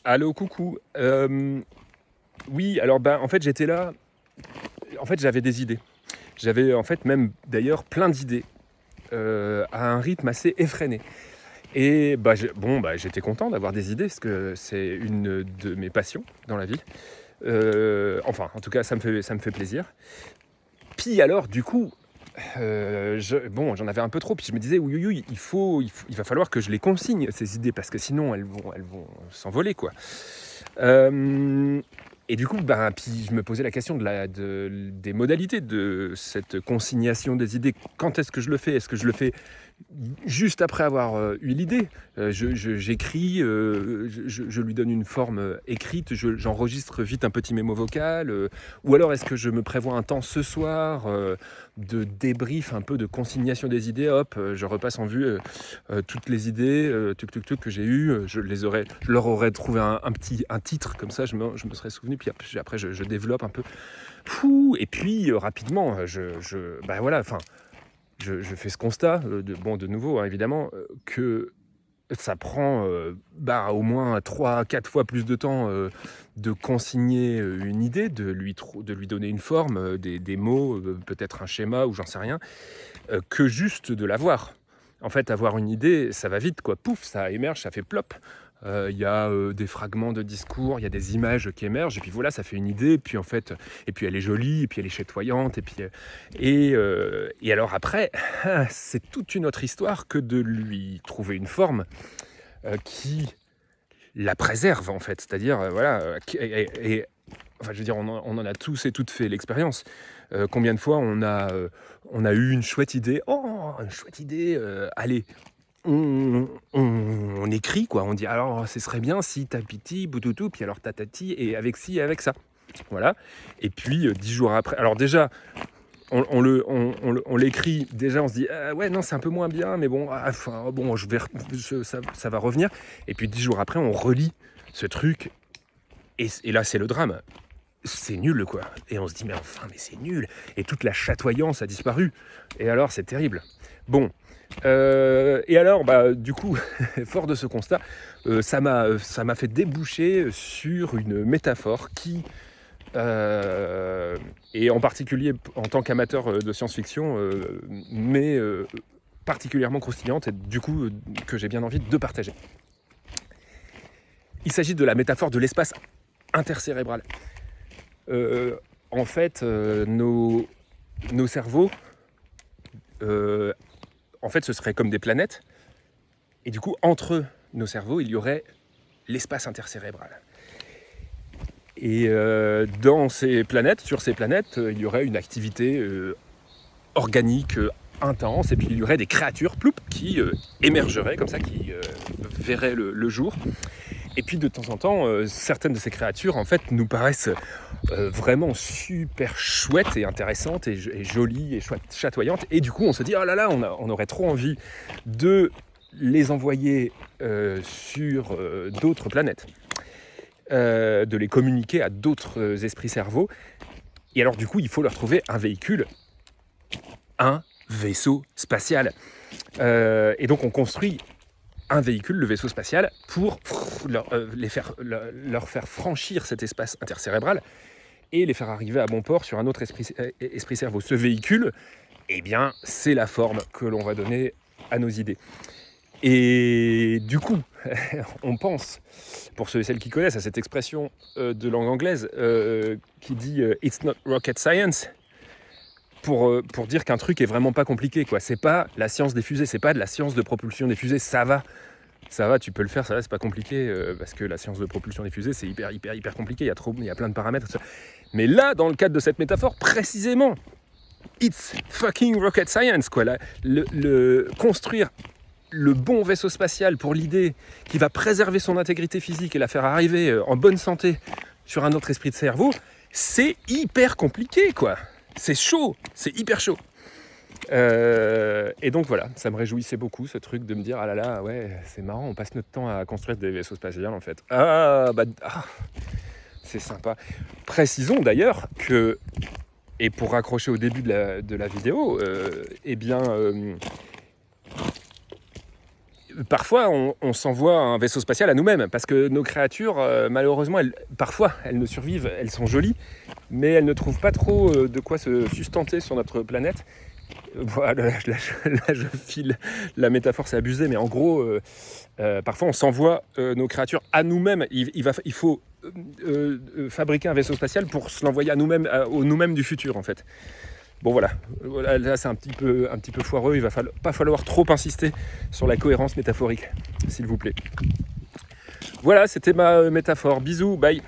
Allô, coucou. Oui, alors en fait j'étais là. En fait j'avais des idées. J'avais en fait même d'ailleurs plein d'idées à un rythme assez effréné. Et j'étais content d'avoir des idées parce que c'est une de mes passions dans la vie. Enfin, en tout cas, ça me fait plaisir. Puis alors, du coup, j'en avais un peu trop. Puis je me disais, oui, oui, oui, il va falloir que je les consigne, ces idées, parce que sinon, elles vont s'envoler, quoi. Et du coup, puis je me posais la question des modalités de cette consignation des idées. Quand est-ce que je le fais? Est-ce que je le fais juste après avoir eu l'idée? J'écris, je lui donne une forme écrite, j'enregistre vite un petit mémo vocal, ou alors est-ce que je me prévois un temps ce soir de débrief, un peu de consignation des idées, hop, je repasse en vue toutes les idées que j'ai eues, je leur aurais trouvé un titre, comme ça je me serais souvenu, puis après je développe un peu. Et puis rapidement, je fais ce constat, de nouveau, hein, évidemment, que ça prend au moins 3-4 fois plus de temps de consigner une idée, de lui donner une forme, des mots, peut-être un schéma ou j'en sais rien, que juste de l'avoir. En fait, avoir une idée, ça va vite, quoi. Pouf, ça émerge, ça fait plop. Il y a des fragments de discours, il y a des images qui émergent, et puis voilà, ça fait une idée, puis en fait, et puis elle est jolie, et puis elle est chatoyante, et alors après, c'est toute une autre histoire que de lui trouver une forme qui la préserve, en fait. C'est-à-dire, enfin, je veux dire, on en a tous et toutes fait l'expérience. Combien de fois on a eu une chouette idée, oh, une chouette idée, allez, on écrit, quoi. On dit, alors, ce serait bien si tapiti, boutoutou, puis alors tatati, et avec ci et avec ça. Voilà. Et puis, 10 jours après, alors déjà, on l'écrit, déjà on se dit ouais, non, c'est un peu moins bien, mais bon, ça va revenir. Et puis 10 jours après, on relit ce truc, et là c'est le drame. C'est nul, quoi. Et on se dit, mais c'est nul. Et toute la chatoyance a disparu. Et alors, c'est terrible. Bon. Et alors, du coup, fort de ce constat, ça m'a fait déboucher sur une métaphore qui, et en particulier en tant qu'amateur de science-fiction, mais particulièrement croustillante, et du coup que j'ai bien envie de partager. Il s'agit de la métaphore de l'espace intercérébral. En fait, nos cerveaux, en fait, ce seraient comme des planètes, et du coup, entre nos cerveaux, il y aurait l'espace intercérébral. Et sur ces planètes, il y aurait une activité organique intense, et puis il y aurait des créatures qui émergeraient comme ça, qui verraient le jour. Et puis de temps en temps, certaines de ces créatures, en fait, nous paraissent vraiment super chouettes et intéressantes et jolies et chatoyantes. Et du coup, on se dit, oh là là, on aurait trop envie de les envoyer sur d'autres planètes, de les communiquer à d'autres esprits-cerveaux. Et alors, du coup, il faut leur trouver un véhicule, un vaisseau spatial. Et donc, on construit un véhicule, le vaisseau spatial, pour leur faire franchir cet espace intercérébral et les faire arriver à bon port sur un autre esprit-cerveau. Ce véhicule, eh bien, c'est la forme que l'on va donner à nos idées. Et du coup, on pense, pour ceux et celles qui connaissent, à cette expression de langue anglaise qui dit « It's not rocket science », pour dire qu'un truc est vraiment pas compliqué, quoi. C'est pas la science des fusées, c'est pas de la science de propulsion des fusées, ça va, tu peux le faire, ça va, c'est pas compliqué, parce que la science de propulsion des fusées, c'est hyper compliqué, il y a plein de paramètres, tout ça. Mais là, dans le cadre de cette métaphore, précisément, it's fucking rocket science, quoi. Construire le bon vaisseau spatial pour l'idée qui va préserver son intégrité physique et la faire arriver en bonne santé sur un autre esprit de cerveau, c'est hyper compliqué, quoi. C'est chaud, c'est hyper chaud. Et donc voilà, ça me réjouissait beaucoup, ce truc de me dire, ah là là, ouais, c'est marrant, on passe notre temps à construire des vaisseaux spatials, en fait. C'est sympa. Précisons d'ailleurs que, et pour raccrocher au début de la vidéo, parfois on s'envoie un vaisseau spatial à nous-mêmes, parce que nos créatures, malheureusement, parfois elles ne survivent, elles sont jolies, mais elles ne trouvent pas trop de quoi se sustenter sur notre planète. Voilà, là, je file, la métaphore c'est abusé, mais en gros, parfois on s'envoie nos créatures à nous-mêmes. Il faut fabriquer un vaisseau spatial pour se l'envoyer à nous-mêmes, au nous-mêmes du futur en fait. Bon voilà, là c'est un petit peu foireux, il va pas falloir trop insister sur la cohérence métaphorique, s'il vous plaît. Voilà, c'était ma métaphore. Bisous, bye.